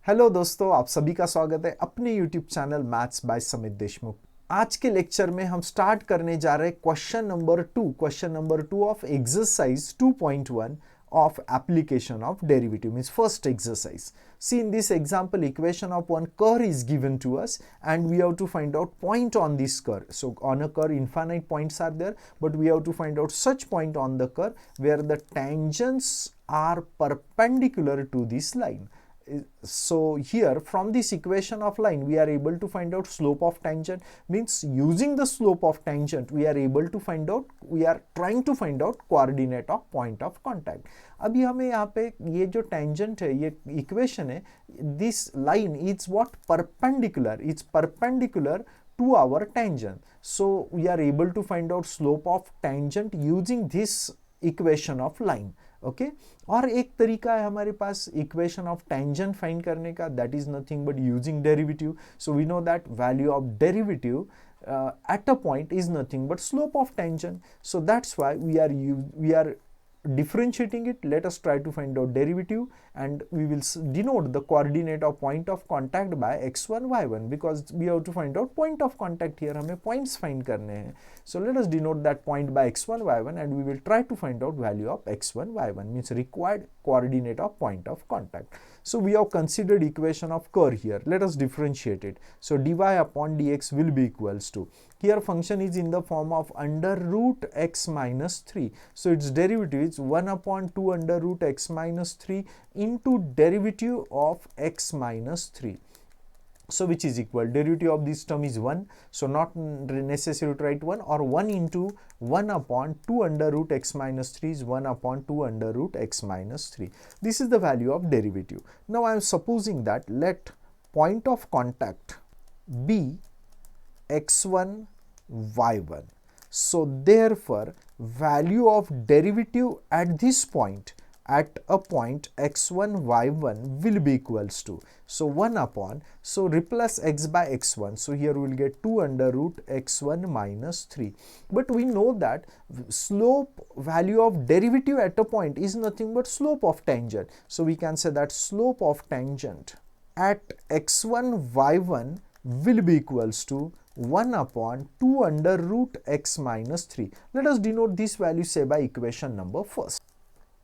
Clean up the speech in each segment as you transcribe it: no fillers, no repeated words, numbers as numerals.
Hello दोस्तों, आप सभी का स्वागत है अपने यूट्यूब चैनल मैथ्स बाय समित देशमुख। आज के लेक्चर में हम स्टार्ट करने जा रहे हैं question number 2 of exercise 2.1 of application of derivative, means first exercise. See, in this example, equation of one curve is given to us and we have to find out point on this curve. So on a curve infinite points are there, but we have to find out such point on the curve where the tangents are perpendicular to this line. So here from this equation of line we are able to find out slope of tangent, means using the slope of tangent we are able to find out, we are trying to find out coordinate of point of contact. अभी हमें यहाँ पे ये जो tangent है, ये equation है, this line is what perpendicular, it's perpendicular to our tangent. So we are able to find out slope of tangent using this equation of line. Okay, और एक तरीका है हमारे पास इक्वेशन ऑफ टेंजेंट फाइंड करने का, that is nothing but using derivative. So we know that value of derivative at a point is nothing but slope of tangent. So that's why we are differentiating it. Let us try to find out derivative and we will denote the coordinate of point of contact by x1 y1, because we have to find out point of contact here, हमें points find करने हैं. So let us denote that point by x1 y1 and we will try to find out value of x1 y1, means required coordinate of point of contact. So we have considered equation of curve here. Let us differentiate it. So dy upon dx will be equals to, here function is in the form of under root x minus 3. So its derivative is 1 upon 2 under root x minus 3 into derivative of x minus 3. So which is equal, derivative of this term is 1, so not necessary to write 1, or 1 into 1 upon 2 under root x minus 3 is 1 upon 2 under root x minus 3. This is the value of derivative. Now I am supposing that let point of contact be x1 y1. So therefore value of derivative at this point, at a point x1 y1 will be equals to, so 1 upon, so replace x by x1, so here we will get 2 under root x1 minus 3. But we know that slope value of derivative at a point is nothing but slope of tangent. So we can say that slope of tangent at x1 y1 will be equals to 1 upon 2 under root x minus 3. Let us denote this value, say, by equation number first.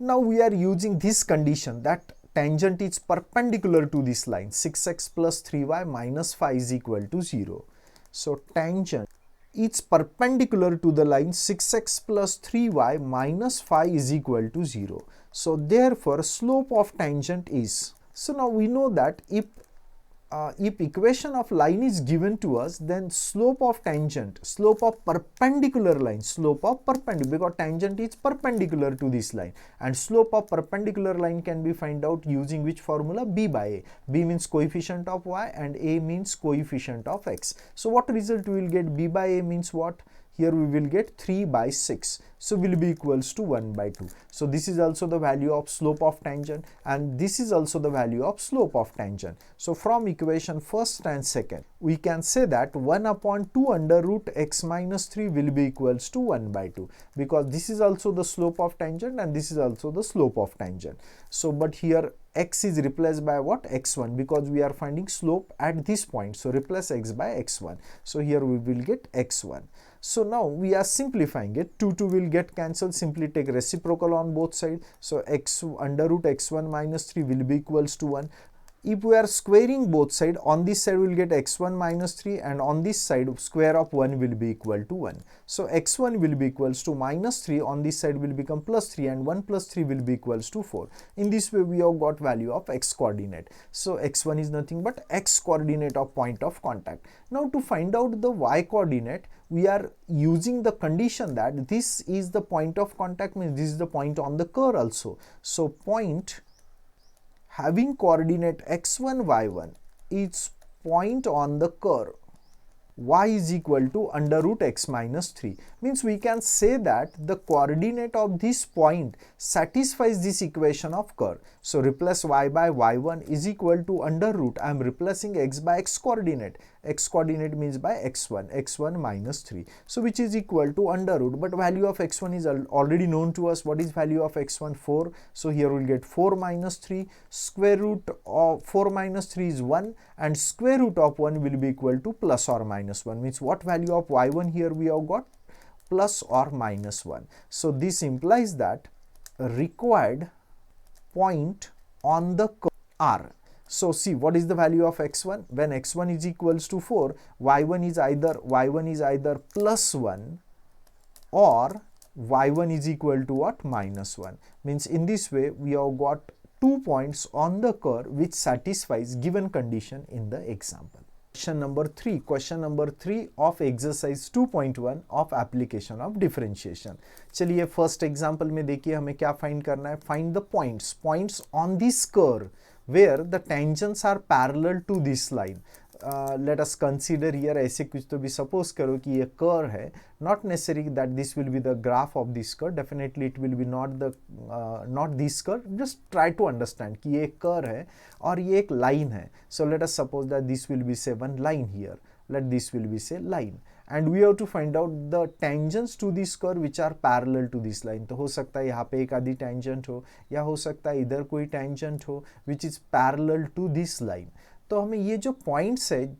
Now we are using this condition that tangent is perpendicular to this line, 6x plus 3y minus 5 is equal to 0. So tangent is perpendicular to the line 6x plus 3y minus 5 is equal to 0. So therefore slope of tangent is, so now we know that if equation of line is given to us, then slope of tangent, slope of perpendicular line, slope of perpendicular, because tangent is perpendicular to this line, and slope of perpendicular line can be find out using which formula, b by a. B means coefficient of y and a means coefficient of x. So what result we will get? B by a means what? Here we will get 3 by 6, so will be equals to 1 by 2. So this is also the value of slope of tangent and this is also the value of slope of tangent. So from equation first and second we can say that 1 upon 2 under root x minus 3 will be equals to 1 by 2, because this is also the slope of tangent and this is also the slope of tangent. So but here x is replaced by what? x1, because we are finding slope at this point, so replace x by x1, so here we will get x1. So now we are simplifying it, 2 will get cancelled, simply take reciprocal on both sides, so x under root x1 minus 3 will be equals to 1. If we are squaring both sides, on this side we will get x1 minus 3 and on this side square of 1 will be equal to 1. So x1 will be equals to minus 3, on this side will become plus 3 and 1 plus 3 will be equals to 4. In this way we have got value of x coordinate. So x1 is nothing but x coordinate of point of contact. Now to find out the y coordinate, we are using the condition that this is the point of contact, means this is the point on the curve also. So point having coordinate x1 y1 is point on the curve. y is equal to under root x minus 3. Means we can say that the coordinate of this point satisfies this equation of curve. So replace y by y1 is equal to under root, I am replacing x by x coordinate. X coordinate means by x1 minus 3. So which is equal to under root, but value of x1 is already known to us. What is value of x1? 4. So here we will get 4 minus 3. Square root of 4 minus 3 is 1, and square root of 1 will be equal to plus or minus 1. Means what value of y1 here we have got? Plus or minus 1. So this implies that required point on the curve R. So see, what is the value of x1? When x1 is equals to 4, y1 is either plus 1 or y1 is equal to what? Minus 1. Means in this way we have got 2 points on the curve which satisfies given condition in the example. Question number 3 of exercise 2.1 of application of differentiation. चलिए first example में देखिए हमें क्या find करना है. Find the points on this curve where the tangents are parallel to this line. Let us consider here, ऐसे कुछ तो भी suppose करो कि ये curve है. Not necessary that this will be the graph of this curve. Definitely it will be not this curve. Just try to understand कि ये curve है और ये एक line है. So let us suppose that this will be say one line here. Let this will be say line. And we have to find out the tangents to this curve which are parallel to this line. तो हो सकता है यहाँ पे एक आधी tangent हो, या हो सकता है इधर कोई tangent हो which is parallel to this line. तो हमें ये जो points है,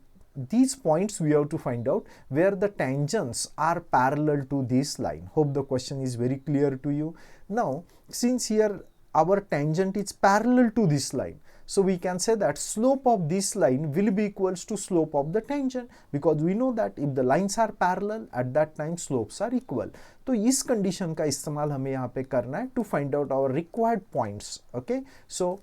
these points we have to find out where the tangents are parallel to this line. Hope the question is very clear to you. Now, since here our tangent is parallel to this line, so we can say that slope of this line will be equals to slope of the tangent, because we know that if the lines are parallel at that time slopes are equal. तो इस condition का इस्तेमाल हमें यहाँ पे करना है to find out our required points. Okay, so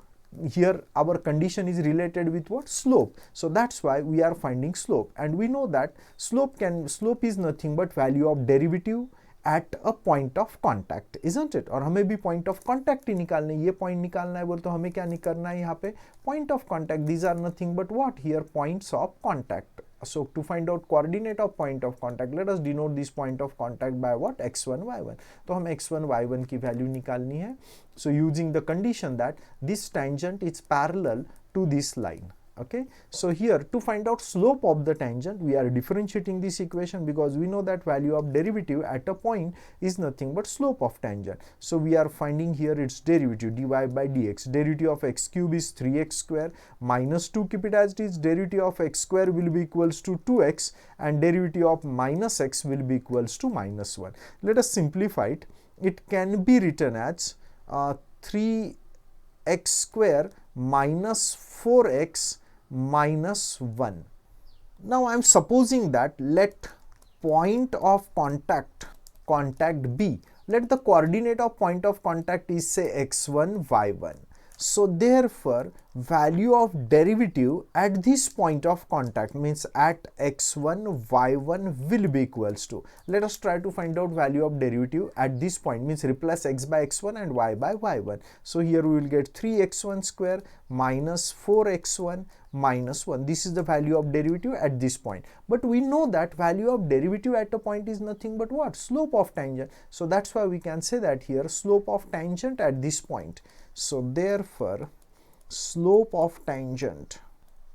here our condition is related with what? Slope. So that's why we are finding slope, and we know that slope is nothing but value of derivative at a point of contact, isn't it? और हमें भी point of contact ही निकालना है. ये point निकालना है बोल तो हमें क्या करना है यहाँ पे? Point of contact. These are nothing but what? Here points of contact. So to find out coordinate of point of contact, let us denote this point of contact by what? x1, y1. तो हम x1, y1 की value निकालनी है. So using the condition that this tangent is parallel to this line. Okay, so here to find out slope of the tangent, we are differentiating this equation because we know that value of derivative at a point is nothing but slope of tangent. So we are finding here its derivative, dy by dx. Derivative of x cube is 3x square minus 2, keep it as it is. Derivative of x square will be equals to 2x, and derivative of minus x will be equals to minus 1. Let us simplify it. It can be written as 3x square minus 4x minus 1. Now I am supposing that let point of contact B, let the coordinate of point of contact is say x1, y1. So therefore value of derivative at this point of contact, means at x1, y1 will be equals to, let us try to find out value of derivative at this point, means replace x by x1 and y by y1. So here we will get 3x1 square minus 4x1 minus 1. This is the value of derivative at this point. But we know that value of derivative at a point is nothing but what? Slope of tangent. So that's why we can say that here slope of tangent at this point. So therefore slope of tangent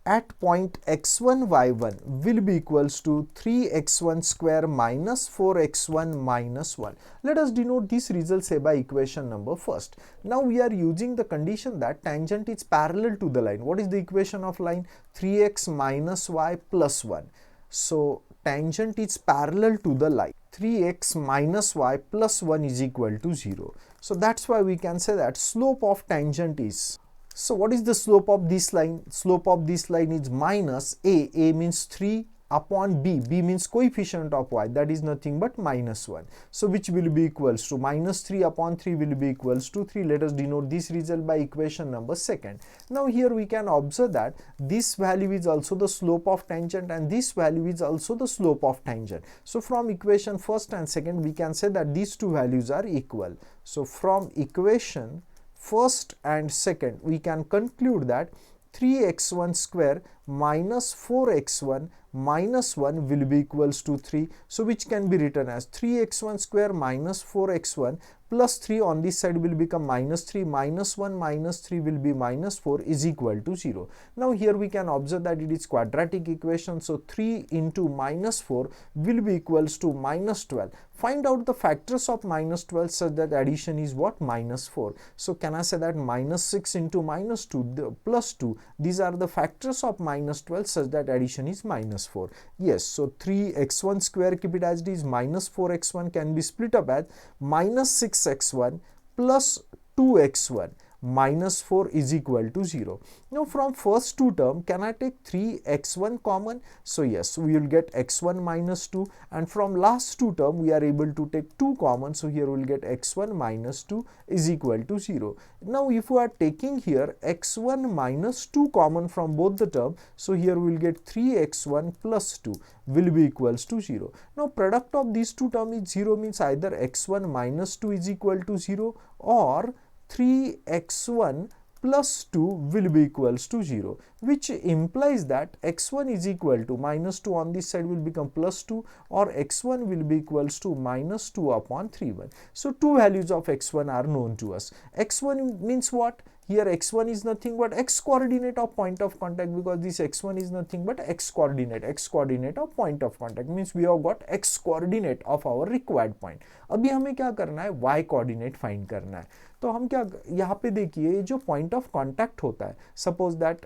at point x1, y1 will be equals to 3x1 square minus 4x1 minus 1. Let us denote this result say by equation number first. Now we are using the condition that tangent is parallel to the line. What is the equation of line? 3x minus y plus 1. So tangent is parallel to the line. 3x minus y plus 1 is equal to 0. So that's why we can say that slope of tangent is. So what is the slope of this line? Slope of this line is minus a means 3 upon b means coefficient of y, that is nothing but minus 1. So which will be equals to minus 3 upon 3 will be equals to 3. Let us denote this result by equation number second. Now here we can observe that this value is also the slope of tangent and this value is also the slope of tangent. So from equation first and second we can say that these two values are equal. So from equation first and second we can conclude that 3x1 square minus 4x1 minus 1 will be equals to 3. So which can be written as 3x1 square minus 4x1 plus 3 on this side will become minus 3, minus 1 minus 3 will be minus 4 is equal to 0. Now here we can observe that it is quadratic equation, so 3 into minus 4 will be equals to minus 12. Find out the factors of minus 12 such that addition is what? Minus 4. So can I say that minus 6 into minus 2 plus 2, these are the factors of minus 12 such that addition is minus 4. Yes, so 3x1 square, keep it as it is, minus 4x1 can be split up as minus 6x1 plus 2x1 minus 4 is equal to 0. Now from first two term, can I take 3x1 common? So yes, we will get x1 minus 2, and from last two term we are able to take 2 common, so here we will get x1 minus 2 is equal to 0. Now if we are taking here x1 minus 2 common from both the term, so here we will get 3x1 plus 2 will be equals to 0. Now product of these two term is 0, means either x1 minus 2 is equal to 0 or 3x1 plus 2 will be equals to 0, which implies that x1 is equal to minus 2 on this side will become plus 2, or x1 will be equals to minus 2 upon 3(1). So two values of x1 are known to us. x1 means what? Here x1 is nothing but x coordinate of point of contact, because this x1 is nothing but x coordinate of point of contact, means we have got x coordinate of our required point. अभी हमें क्या करना है? y coordinate find करना है. तो हम क्या यहाँ पे देखिए, जो point of contact होता है, suppose that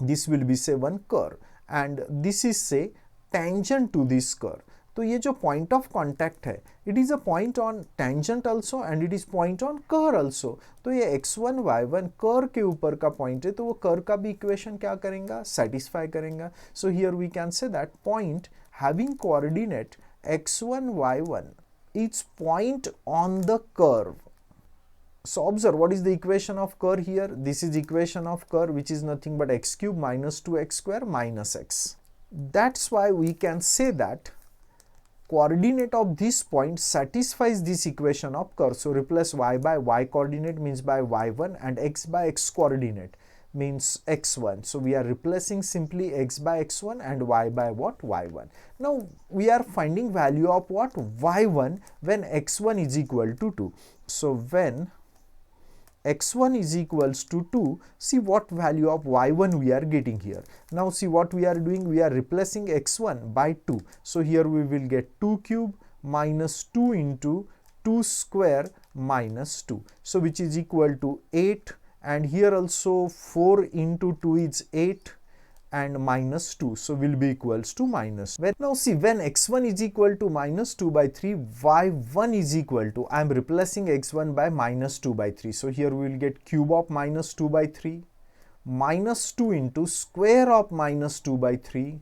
this will be say one curve and this is say tangent to this curve. तो ये जो पॉइंट ऑफ कॉन्टैक्ट है, it is a point on tangent also and it is point on curve also. तो ये x1 y1 curve के ऊपर का point है, तो वो कर्व का भी इक्वेशन क्या करेंगे? सेटिस्फाई करेंगे. So here we can say that point having coordinate x1 y1 is point on the curve. So observe what is the equation of curve here. This is equation of curve which is nothing but x cube minus 2x square minus x. That's why we can say that coordinate of this point satisfies this equation of curve. So replace y by y coordinate means by y1 and x by x coordinate means x1. So we are replacing simply x by x1 and y by what? Y1. Now we are finding value of what? Y1 when x1 is equal to 2. So when x1 is equals to 2, see what value of y1 we are getting here. Now see what we are doing, we are replacing x1 by 2. So here we will get 2 cube minus 2 into 2 square minus 2. So which is equal to 8, and here also 4 into 2 is 8 and minus 2, so will be equals to minus. Now see, when x1 is equal to minus 2 by 3, y1 is equal to, I am replacing x1 by minus 2 by 3. So here we will get cube of minus 2 by 3 minus 2 into square of minus 2 by 3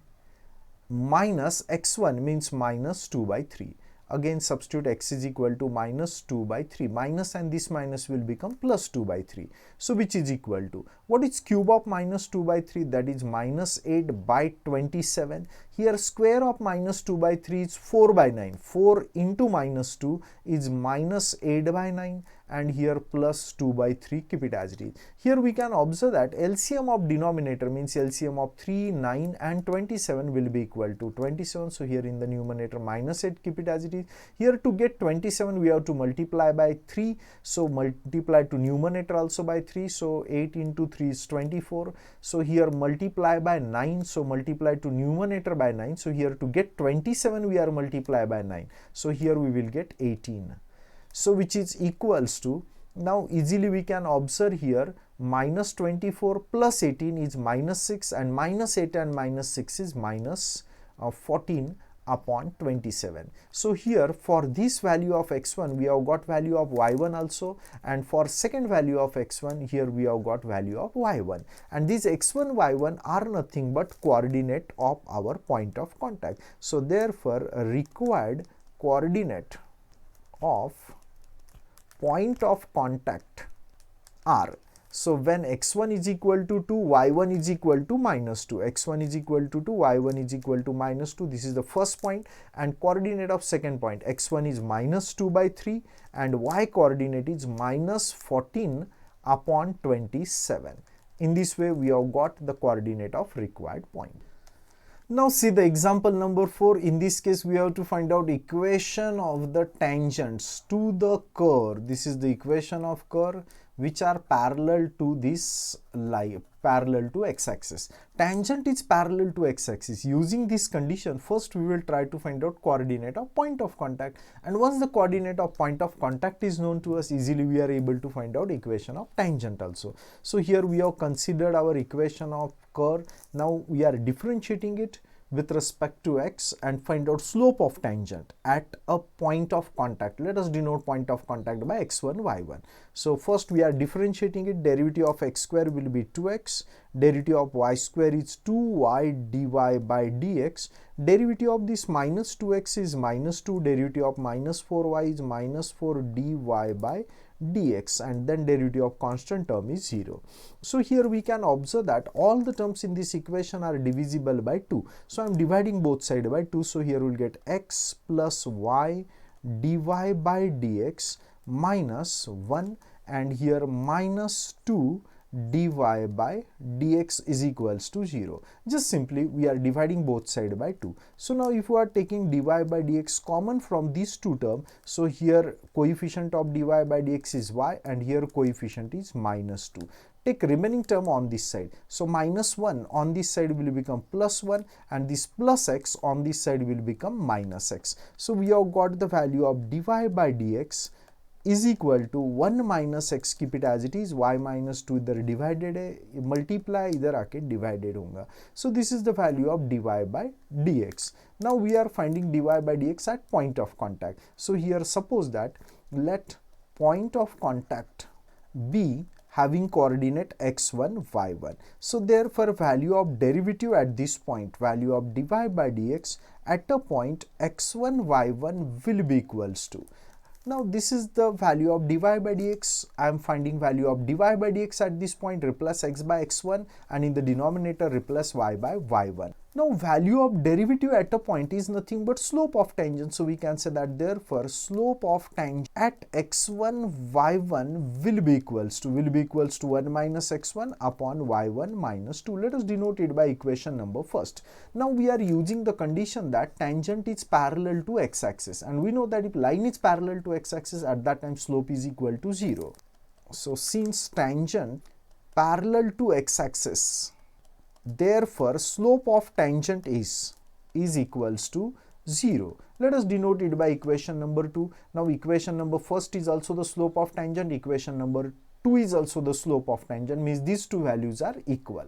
minus x1 means minus 2 by 3. Again substitute x is equal to minus 2 by 3, minus and this minus will become plus 2 by 3. So which is equal to, what is cube of minus 2 by 3? That is minus 8 by 27. Here square of minus 2 by 3 is 4 by 9. 4 into minus 2 is minus 8 by 9, and here plus 2 by 3, keep it as it is. Here we can observe that LCM of denominator means LCM of 3, 9 and 27 will be equal to 27. So here in the numerator minus 8, keep it as it is. Here to get 27 we have to multiply by 3. So multiply to numerator also by 3. So 8 into 3 is 24. So here multiply by 9. So multiply to numerator by 9. So here to get 27 we are multiply by 9. So here we will get 18. So which is equals to, now easily we can observe here, minus 24 plus 18 is minus 6, and minus 8 and minus 6 is minus 14 upon 27. So here for this value of x1 we have got value of y1 also, and for second value of x1 here we have got value of y1, and these x1 y1 are nothing but coordinate of our point of contact. So therefore required coordinate of point of contact are, so when x1 is equal to 2, y1 is equal to minus 2, x1 is equal to 2, y1 is equal to minus 2, this is the first point, and coordinate of second point, x1 is minus 2 by 3 and y coordinate is minus 14 upon 27. In this way we have got the coordinate of required point. Now see the example number 4. In this case we have to find out equation of the tangents to the curve. This is the equation of curve which are parallel to this line, parallel to x-axis. Tangent is parallel to x-axis. Using this condition, first we will try to find out coordinate of point of contact, and once the coordinate of point of contact is known to us, easily we are able to find out equation of tangent also. So here we have considered our equation of curve. Now we are differentiating it with respect to x and find out slope of tangent at a point of contact. Let us denote point of contact by x1, y1. So first we are differentiating it. Derivative of x square will be 2x. Derivative of y square is 2y dy by dx. Derivative of this minus 2x is minus 2. Derivative of minus 4y is minus 4 dy by dx, and then derivative of constant term is 0. So here we can observe that all the terms in this equation are divisible by 2. So I am dividing both sides by 2. So here we will get x plus y dy by dx minus 1, and here minus 2 dy by dx is equals to 0. Just simply we are dividing both sides by 2. So now if we are taking dy by dx common from these two terms, so here coefficient of dy by dx is y and here coefficient is minus 2. Take remaining term on this side. So minus 1 on this side will become plus 1, and this plus x on this side will become minus x. So we have got the value of dy by dx is equal to 1 minus x, keep it as it is, y minus 2 इधर divided है, multiply इधर आके divided होगा. So this is the value of dy by dx. Now we are finding dy by dx at point of contact. So here suppose that let point of contact be having coordinate x1, y1. So therefore value of derivative at this point, value of dy by dx at a point x1, y1 will be equals to. Now this is the value of dy by dx. I am finding value of dy by dx at this point, replace x by x1, and in the denominator replace y by y1. Now value of derivative at a point is nothing but slope of tangent. So we can say that therefore slope of tangent at x1, y1 will be equals to 1 minus x1 upon y1 minus 2. Let us denote it by equation number first. Now we are using the condition that tangent is parallel to x-axis, and we know that if line is parallel to x-axis, at that time slope is equal to 0. So since tangent parallel to x-axis, therefore slope of tangent is equals to 0. Let us denote it by equation number 2. Now equation number first is also the slope of tangent, equation number 2 is also the slope of tangent, means these two values are equal.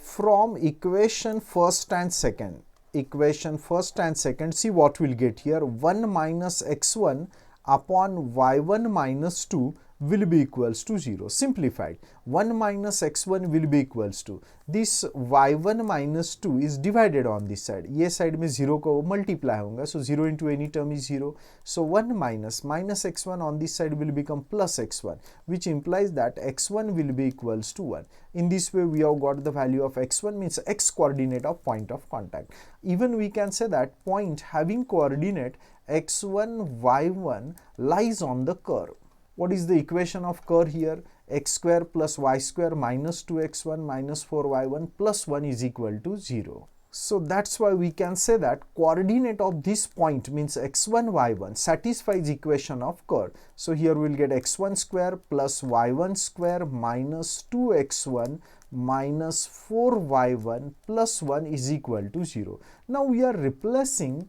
From equation first and second, see what we'll get here. 1 minus x1 upon y1 minus 2 will be equals to 0. Simplified, 1 minus x1 will be equals to this y1 minus 2 is divided on this side. ये side में 0 को multiply होगा, so 0 into any term is 0. So 1 minus x1 on this side will become plus x1, which implies that x1 will be equals to 1. In this way we have got the value of x1, means x coordinate of point of contact. Even we can say that point having coordinate x1, y1 lies on the curve. What is the equation of curve here? X square plus y square minus 2x1 minus 4y1 plus 1 is equal to 0. So that's why we can say that coordinate of this point, means x1, y1, satisfies equation of curve. So here we'll get x1 square plus y1 square minus 2x1 minus 4y1 plus 1 is equal to 0. Now we are replacing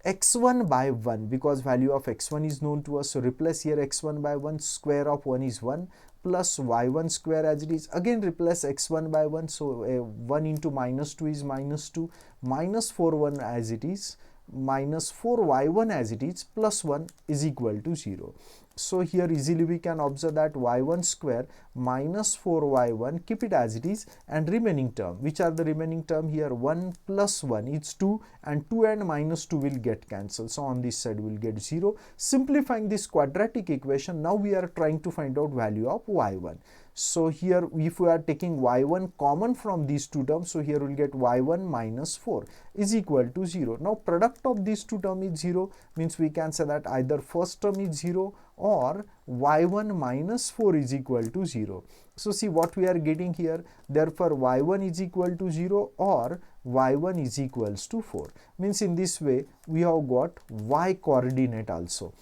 x1 by 1 because value of x1 is known to us. So replace here x1 by 1, square of 1 is 1, plus y1 square as it is. Again replace x1 by 1, so 1 into minus 2 is minus 2, minus 4y1 as it is, minus 4y1 as it is, plus 1 is equal to 0. So here easily we can observe that y1 square minus 4y1, keep it as it is, and remaining term, which are the remaining term here? 1 plus 1 is 2, and 2 and minus 2 will get cancelled. So on this side we will get 0. Simplifying this quadratic equation, now we are trying to find out value of y1. So here if we are taking y1 common from these two terms, so here we will get y1 minus 4 is equal to 0. Now product of these two terms is 0, means we can say that either first term is 0 or y1 minus 4 is equal to 0. So see what we are getting here. Therefore y1 is equal to 0 or y1 is equals to 4. Means in this way we have got y coordinate also.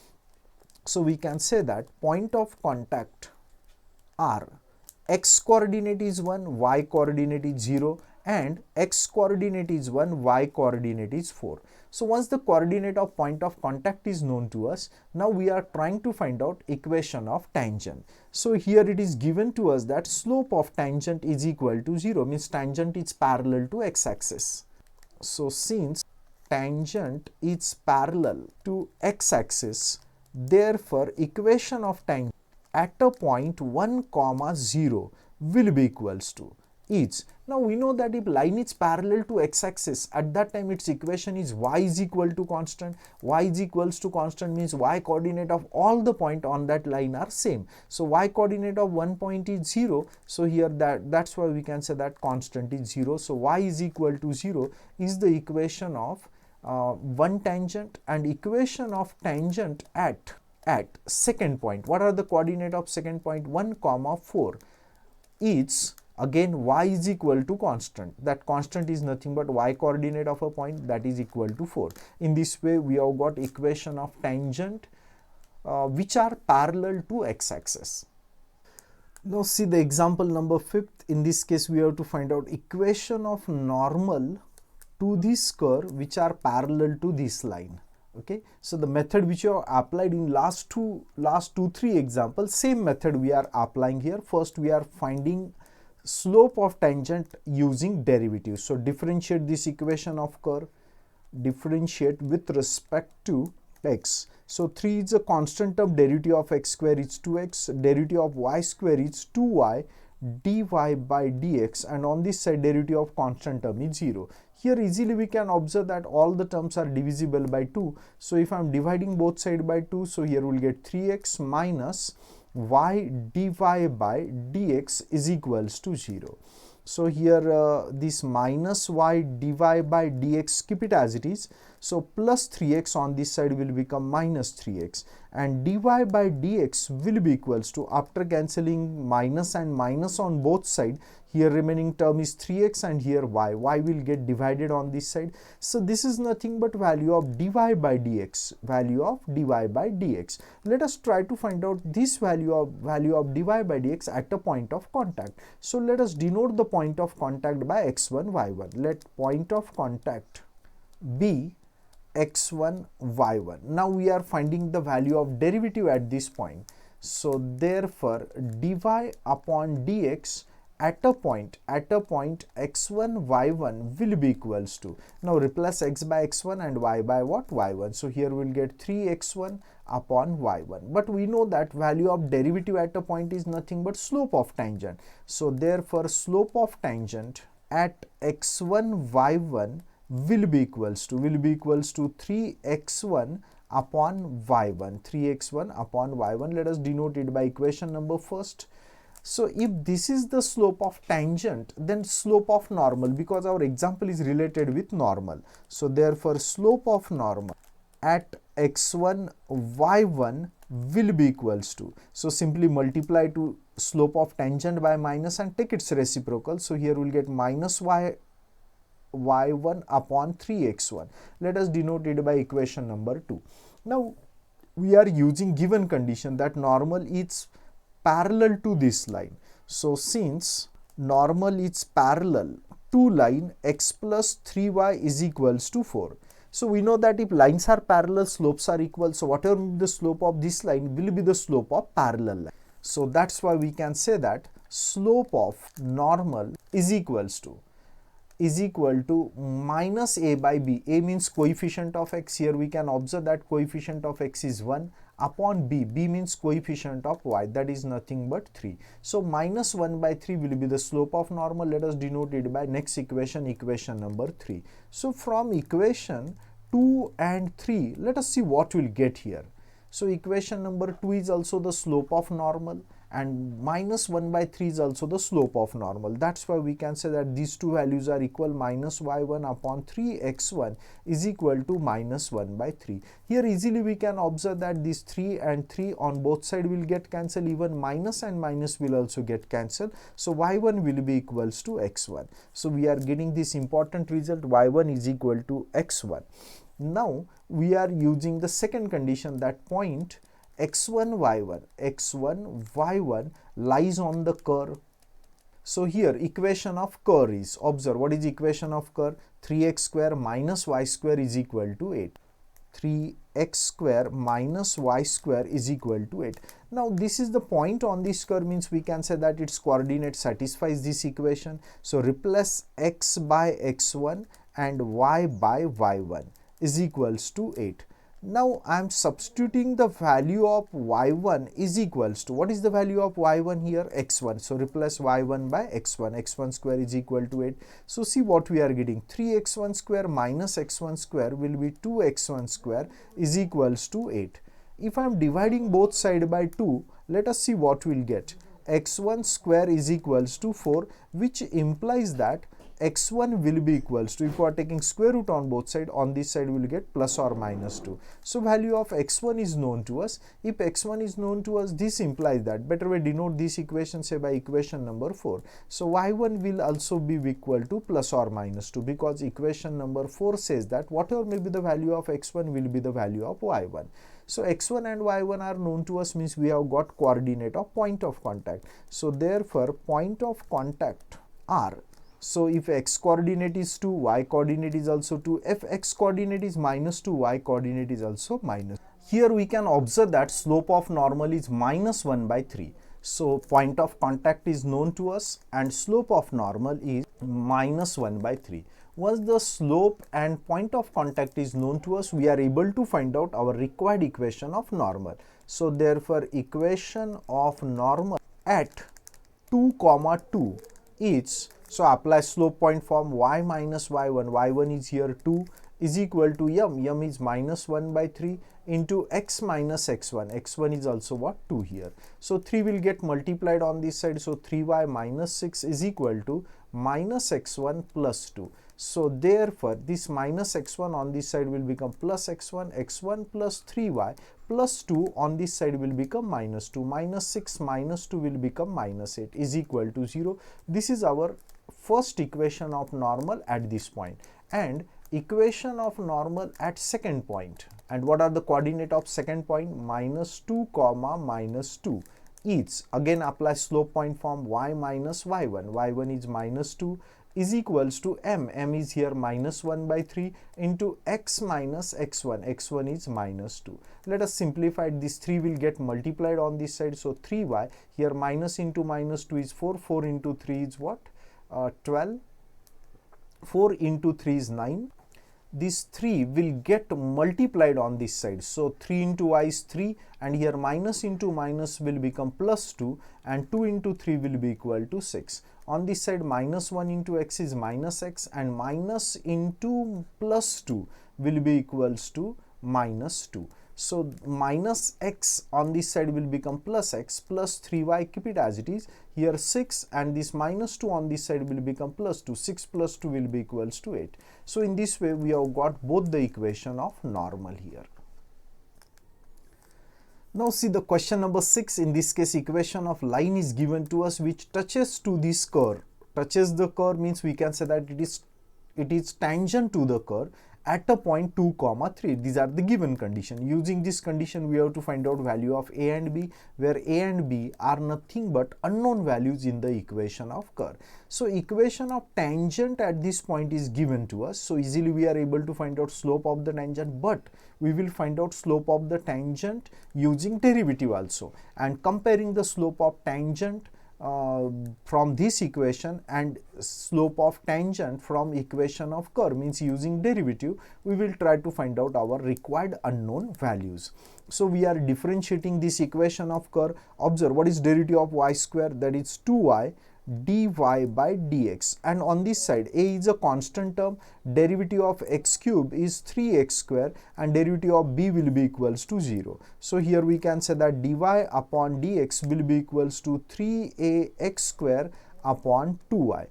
So we can say that point of contact are x coordinate is 1, y coordinate is 0, and x coordinate is 1, y coordinate is 4. So once the coordinate of point of contact is known to us, now we are trying to find out equation of tangent. So here it is given to us that slope of tangent is equal to 0, means tangent is parallel to x-axis. So since tangent is parallel to x-axis, therefore equation of tangent at a point 1 comma 0 will be equals to is. Now we know that if line is parallel to x-axis, at that time its equation is y is equal to constant. Y is equals to constant means y coordinate of all the point on that line are same. So y coordinate of one point is 0. So here that's why we can say that constant is 0. So y is equal to 0 is the equation of one tangent, and equation of tangent at second point. What are the coordinate of second point? 1 comma 4 is again y is equal to constant. That constant is nothing but y coordinate of a point, that is equal to 4. In this way we have got equation of tangent which are parallel to x-axis. Now see the example number 5th. In this case we have to find out equation of normal to this curve which are parallel to this line. Okay, so the method which you have applied in last two, three examples, same method we are applying here. First we are finding slope of tangent using derivative. So differentiate this equation of curve, differentiate with respect to x. So 3 is a constant term, derivative of x square is 2x, derivative of y square is 2y dy by dx, and on this side derivative of constant term is 0. Here easily we can observe that all the terms are divisible by 2. So if I am dividing both sides by 2, so here we will get 3x minus y dy by dx is equals to 0. So here this minus y dy by dx, keep it as it is. So plus 3x on this side will become minus 3x, and dy by dx will be equals to, after cancelling minus and minus on both sides, here remaining term is 3x and here y will get divided on this side. So this is nothing but value of dy by dx, value of dy by dx. Let us try to find out this value of dy by dx at a point of contact. So let us denote the point of contact by x1 y1. Let point of contact be x1 y1. Now we are finding the value of derivative at this point. So therefore dy upon dx at a point x1 y1 will be equals to, now replace x by x1 and y by what? Y1. So here we will get 3x1 upon y1. But we know that value of derivative at a point is nothing but slope of tangent. So therefore slope of tangent at x1 y1 will be equals to 3x1 upon y1, 3x1 upon y1. Let us denote it by equation number first. So if this is the slope of tangent, then slope of normal, because our example is related with normal. So therefore slope of normal at x1 y1 will be equals to, so simply multiply to slope of tangent by minus and take its reciprocal. So here we will get minus y1 upon 3x1. Let us denote it by equation number 2. Now we are using given condition that normal is parallel to this line. So since normal is parallel to line, x plus 3y is equals to 4. So we know that if lines are parallel, slopes are equal. So whatever the slope of this line will be the slope of parallel line. So that's why we can say that slope of normal is equals to minus a by b. A means coefficient of x. Here we can observe that coefficient of x is 1 upon b. B means coefficient of y, that is nothing but 3. So minus 1 by 3 will be the slope of normal. Let us denote it by next equation, equation number 3. So from equation 2 and 3, let us see what we will get here. So equation number 2 is also the slope of normal, and minus 1 by 3 is also the slope of normal. That's why we can say that these two values are equal. Minus y1 upon 3x1 is equal to minus 1 by 3. Here easily we can observe that these 3 and 3 on both sides will get cancelled, even minus and minus will also get cancelled. So y1 will be equals to x1. So we are getting this important result, y1 is equal to x1. Now we are using the second condition, that point x1 y1 lies on the curve. So here equation of curve is, observe what is equation of curve, 3x square minus y square is equal to 8. 3x square minus y square is equal to 8. Now this is the point on this curve, means we can say that its coordinate satisfies this equation. So replace x by x1 and y by y1 is equals to 8. Now I am substituting the value of y1 is equals to, what is the value of y1 here, x1. So replace y1 by x1, x1 square is equal to 8. So see what we are getting, 3x1 square minus x1 square will be 2x1 square is equals to 8. If I am dividing both sides by 2, let us see what we will get. X1 square is equals to 4, which implies that x1 will be equals to, if we are taking square root on both sides, on this side we will get plus or minus 2. So value of x1 is known to us. If x1 is known to us, this implies that, better way denote this equation, say by equation number 4. So y1 will also be equal to plus or minus 2, because equation number 4 says that whatever may be the value of x1 will be the value of y1. So x1 and y1 are known to us, means we have got coordinate of point of contact. So therefore point of contact are, so if x coordinate is 2, y coordinate is also 2. If x coordinate is minus 2, y coordinate is also minus. Here we can observe that slope of normal is minus 1 by 3. So point of contact is known to us and slope of normal is minus 1 by 3. Once the slope and point of contact is known to us, we are able to find out our required equation of normal. So therefore equation of normal at 2, 2 is, so apply slope point form, y minus y1, y1 is here 2 is equal to m is minus 1 by 3 into x minus x1, x1 is also what, 2 here. So 3 will get multiplied on this side, so 3y minus 6 is equal to minus x1 plus 2. So therefore this minus x1 on this side will become plus x1, x1 plus 3y plus 2 on this side will become minus 2, minus 6 minus 2 will become minus 8 is equal to 0. This is our first equation of normal at this point, and equation of normal at second point. And what are the coordinate of second point? Minus 2 comma minus 2 is, again apply slope point form, y minus y1, y1 is minus 2 is equals to m is here minus 1 by 3 into x minus x1, x1 is minus 2. Let us simplify it, this 3 will get multiplied on this side, so 3y, here minus into minus 2 is 4, 4 into 3 is what, 12, 4 into 3 is 9. This 3 will get multiplied on this side, so 3 into y is 3, and here minus into minus will become plus 2, and 2 into 3 will be equal to 6. On this side minus 1 into x is minus x, and minus into plus 2 will be equals to minus 2. So minus x on this side will become plus x, plus 3y, keep it as it is, here 6, and this minus 2 on this side will become plus 2, 6 plus 2 will be equals to 8. So in this way we have got both the equation of normal here. Now see the question number 6, in this case equation of line is given to us which touches to this curve. Touches the curve means we can say that it is tangent to the curve at a point 2, 3. These are the given condition. Using this condition we have to find out value of a and b, where a and b are nothing but unknown values in the equation of curve. So equation of tangent at this point is given to us, so easily we are able to find out slope of the tangent, but we will find out slope of the tangent using derivative also, and comparing the slope of tangent from this equation and slope of tangent from equation of curve, means using derivative we will try to find out our required unknown values. So we are differentiating this equation of curve. Observe what is derivative of y square, that is 2y dy by dx, and on this side a is a constant term, derivative of x cube is 3x square and derivative of b will be equals to 0. So here we can say that dy upon dx will be equals to 3ax square upon 2y.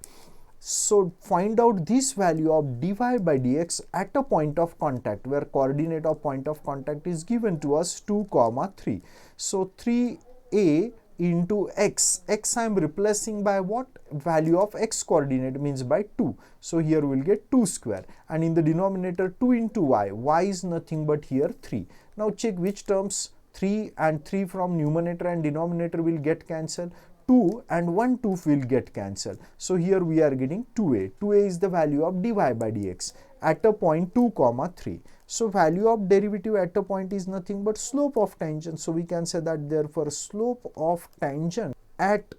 So find out this value of dy by dx at a point of contact, where coordinate of point of contact is given to us 2, 3. So 3a into x I am replacing by what? Value of x coordinate, means by 2. So here we will get 2 square, and in the denominator 2 into y is nothing but here 3. Now check which terms, 3 and 3 from numerator and denominator will get cancelled. 2 and 1 2 will get cancelled. So here we are getting 2a. 2a is the value of dy by dx at a point 2, 3. So value of derivative at a point is nothing but slope of tangent. So we can say that therefore slope of tangent at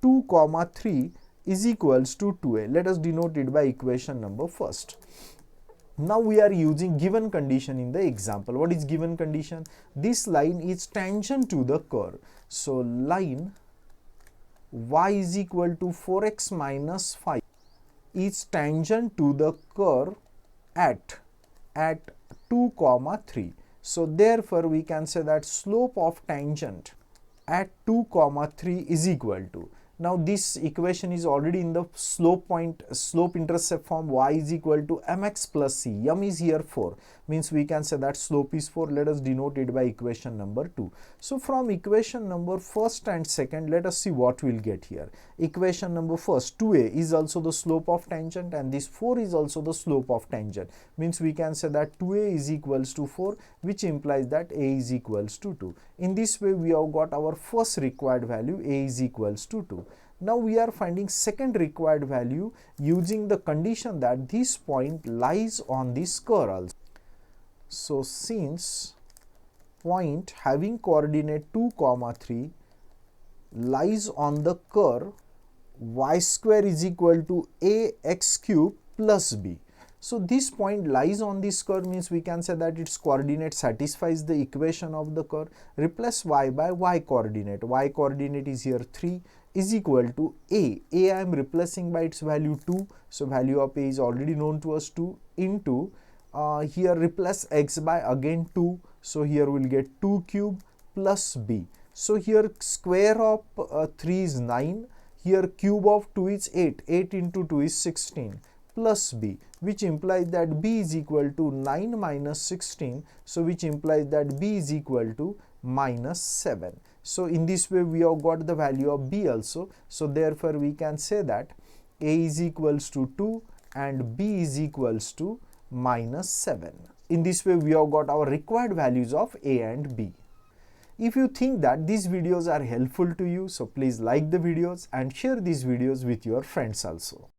2, 3 is equals to 2a. Let us denote it by equation number first. Now we are using given condition in the example. What is given condition? This line is tangent to the curve. So line y is equal to 4x minus 5 is tangent to the curve at 2, 3. So therefore we can say that slope of tangent at 2, 3 is equal to, now this equation is already in the slope intercept form, y is equal to mx plus c. M is here 4, means we can say that slope is 4. Let us denote it by equation number 2. So from equation number first and second, let us see what we will get here. Equation number first, 2a is also the slope of tangent and this 4 is also the slope of tangent, means we can say that 2a is equals to 4, which implies that a is equals to 2. In this way we have got our first required value, a is equals to 2. Now we are finding second required value using the condition that this point lies on this curve also. So since point having coordinate 2, 3 lies on the curve, y square is equal to ax cube plus b. So this point lies on this curve, means we can say that its coordinate satisfies the equation of the curve. Replace y by y coordinate. Y coordinate is here 3 is equal to a. I am replacing by its value 2. So value of a is already known to us, 2 into here replace x by again 2. So here we will get 2 cube plus b. So here square of 3 is 9. Here cube of 2 is 8. 8 into 2 is 16 plus b, which implies that b is equal to 9 minus 16. So which implies that b is equal to minus 7. So in this way we have got the value of b also. So therefore we can say that a is equals to 2 and b is equals to minus 7. In this way we have got our required values of a and b. If you think that these videos are helpful to you, so please like the videos and share these videos with your friends also.